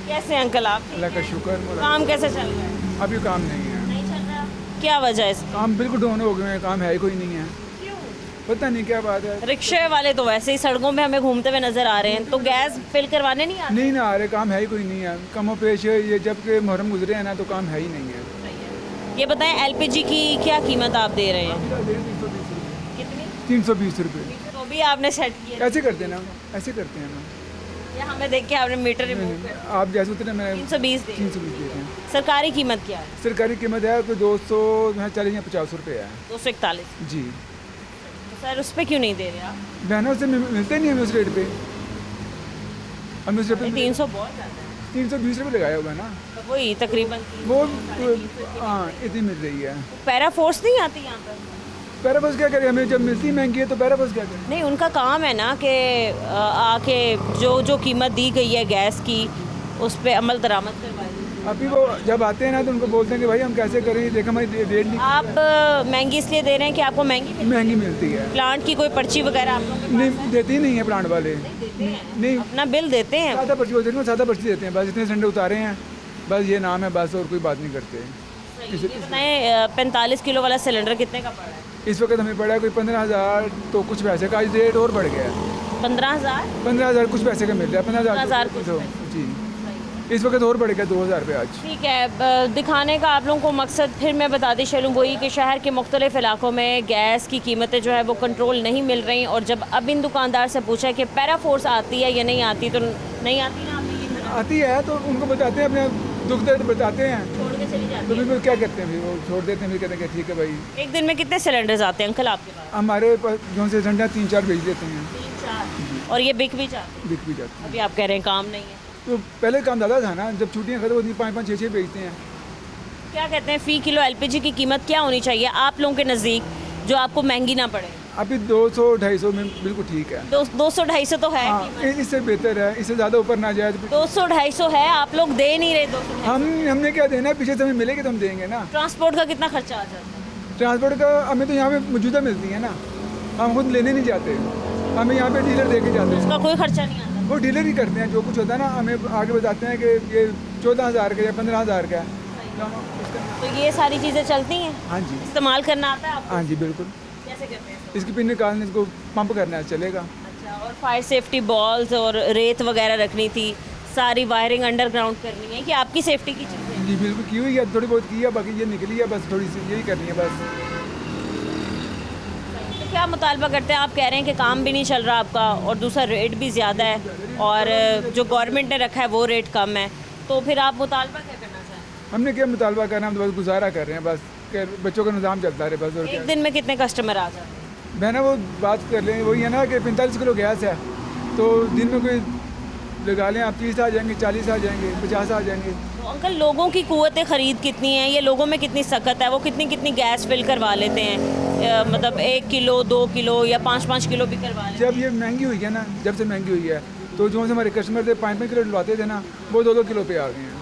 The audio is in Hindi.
कैसे हैं अंकल आप? अल्लाह का शुक्र। काम कैसे चल रहा है? अभी काम नहीं है। नहीं चल रहा। क्या वजह है इसकी? काम बिल्कुल डाउन हो गए हैं, काम है ही कोई नहीं है। क्यों? पता नहीं क्या बात है। रिक्शे वाले तो वैसे ही सड़कों में हमें घूमते हुए नजर आ रहे हैं, तो गैस फिल करवाने नहीं आते? नहीं ना आ रहे, काम है ही कोई नहीं है। कमो पेश ये जब के मुहर्रम गुजरे हैं ना, तो काम है ही नहीं है। ये बताएं एलपीजी की क्या कीमत आप दे रहे हैं? कितनी? 320 रुपये। तो भी आपने सेट किया? ऐसे करते हैं ना, ऐसे करते हैं ना। या हमें देख के आपने मीटर रिमूव कर आप जैसे उतरे मैं 320 दे? 320 देते हैं। सरकारी कीमत क्या है? सरकारी कीमत है कोई 240 या 50 रुपये है 241। जी। तो सर उस पर क्यों नहीं दे रहे आप? बहनों से मिलते नहीं हमें उस रेट पे। हमें उस रेट पे 300 बहुत ज़्यादा है। 320 रुपये लगाया हुआ है ना। तो वही तकरीबन वो हाँ इतनी मिल रही है। पैरा फोर्स नहीं आती यहाँ पर? पैरा बस क्या करें, हमें जब मिलती महंगी है तो पैरा बस क्या करें। नहीं, उनका काम है ना कि आके जो कीमत दी गई है गैस की उस पर अमल दरामद करवाए। अभी वो जब आते हैं ना तो उनको बोलते हैं कि भाई हम कैसे करें, देखो हमारी रेट नहीं आप महंगी इसलिए दे रहे हैं कि आपको महंगी मिलती है। प्लांट की कोई पर्ची वगैरह आप लोगों के पास नहीं देती नहीं है प्लांट वाले। नहीं अपना बिल देते हैं? सादा पर्ची बोलते हैं, सादा पर्ची देते हैं बस। इतने सिलेंडर उतारे हैं बस, ये नाम है बस, और कोई बात नहीं करते। ये बताएं 45 किलो वाला सिलेंडर कितने का पड़ा है? इस वक्त हमें पड़ा है कोई 15,000 तो कुछ पैसे का। आज रेट और बढ़ गया है। 15,000? 15,000 कुछ पैसे का मिल रहा है। 15,000 कुछ तो जी इस वक्त और बढ़ गया 2,000 रुपये आज। ठीक है। दिखाने का आप लोगों को मकसद फिर मैं बताती चलूँ वही कि शहर के मुख्तलिफ इलाकों में गैस की कीमतें जो है वो कंट्रोल नहीं मिल रही। और जब अब इन दुकानदार से पूछा कि पैरा फोर्स आती है या नहीं आती, तो नहीं आती ना, आपने ये बताया। आती है तो उनको बताते हैं, अपने दुख दर्द बताते हैं, छोड़ के चली जाती तो है। फिर वो क्या करते हैं, फिर वो छोड़ देते हैं, फिर कहते हैं कि ठीक है भाई। एक दिन में कितने सिलेंडर्स आते हैं अंकल आपके पास? हमारे पास जो से झंडा 3-4 भेज देते हैं। 3-4? और ये बिक भी जाते हैं? बिक भी जाते हैं। अभी आप कह रहे हैं काम नहीं है, तो पहले काम ज़्यादा था ना, जब छुट्टियाँ खत्म होती 5-5, 6-6 भेजते हैं। क्या कहते हैं फ़ी किलो एलपीजी की कीमत क्या होनी चाहिए आप लोगों के नज़दीक जो आपको महंगी ना पड़े? अभी 200-250 में बिल्कुल ठीक है। 200-250 तो है हाँ कीमत। इससे बेहतर है, इससे ज़्यादा ऊपर ना जाए तो। 200-250 है, आप लोग दे नहीं रहे 200। हमने क्या देना है, पीछे से हमें मिलेगी तो हम देंगे ना। ट्रांसपोर्ट का कितना खर्चा आ जाता है? ट्रांसपोर्ट का हमें तो यहाँ पे मौजूदा मिलती है ना, हम खुद लेने नहीं जाते, हमें यहाँ पे डीलर दे के जाते हैं। उसका कोई खर्चा नहीं आता? वो डीलर ही करते हैं, जो कुछ होता है ना हमें आगे बताते हैं कि ये 14,000 का या 15,000 का है। तो ये सारी चीज़ें चलती हैं? हाँ जी, इस्तेमाल करना आता है आपको? हाँ जी बिल्कुल। कैसे करते हैं? इसकी पिन निकालने, इसको पंप करना है, चलेगा। अच्छा, और फायर सेफ्टी बॉल्स और रेत वगैरह रखनी थी, सारी वायरिंग अंडरग्राउंड करनी है कि आपकी सेफ्टी की चीज़ें? जी बिल्कुल की हुई है, थोड़ी बहुत की है, बाकी ये निकली है बस, थोड़ी सी यही करनी है बस। तो क्या मुतालबा करते हैं? आप कह रहे हैं कि काम भी नहीं चल रहा आपका और दूसरा रेट भी ज़्यादा है और जो गवर्नमेंट ने रखा है वो रेट कम है, तो फिर आप मुतालबा क्या करना चाहें? हमने क्या मुतालबा करना, हम तो बस गुजारा कर रहे हैं बस, कि बच्चों का निज़ाम चलता रहे बस। और क्या एक दिन में कितने कस्टमर आ जाते हैं? बहना वो बात कर लें, वही है ना कि 45 किलो गैस है, तो दिन में कोई लगा लें आप 30 आ जाएंगे, 40 आ जाएंगे, 50 आ जाएंगे। तो अंकल लोगों की कुव्वत ख़रीद कितनी है? ये लोगों में कितनी सख्त है? वो कितनी कितनी गैस फिल करवा लेते हैं? मतलब 1 किलो 2 किलो या 5-5 किलो भी करवा लेते हैं? जब ये महंगी हुई है ना, जब से महंगी हुई है, तो जो से हमारे कस्टमर थे 5-5 किलो डलवाते थे ना, वो 2-2 किलो पे आ गए हैं।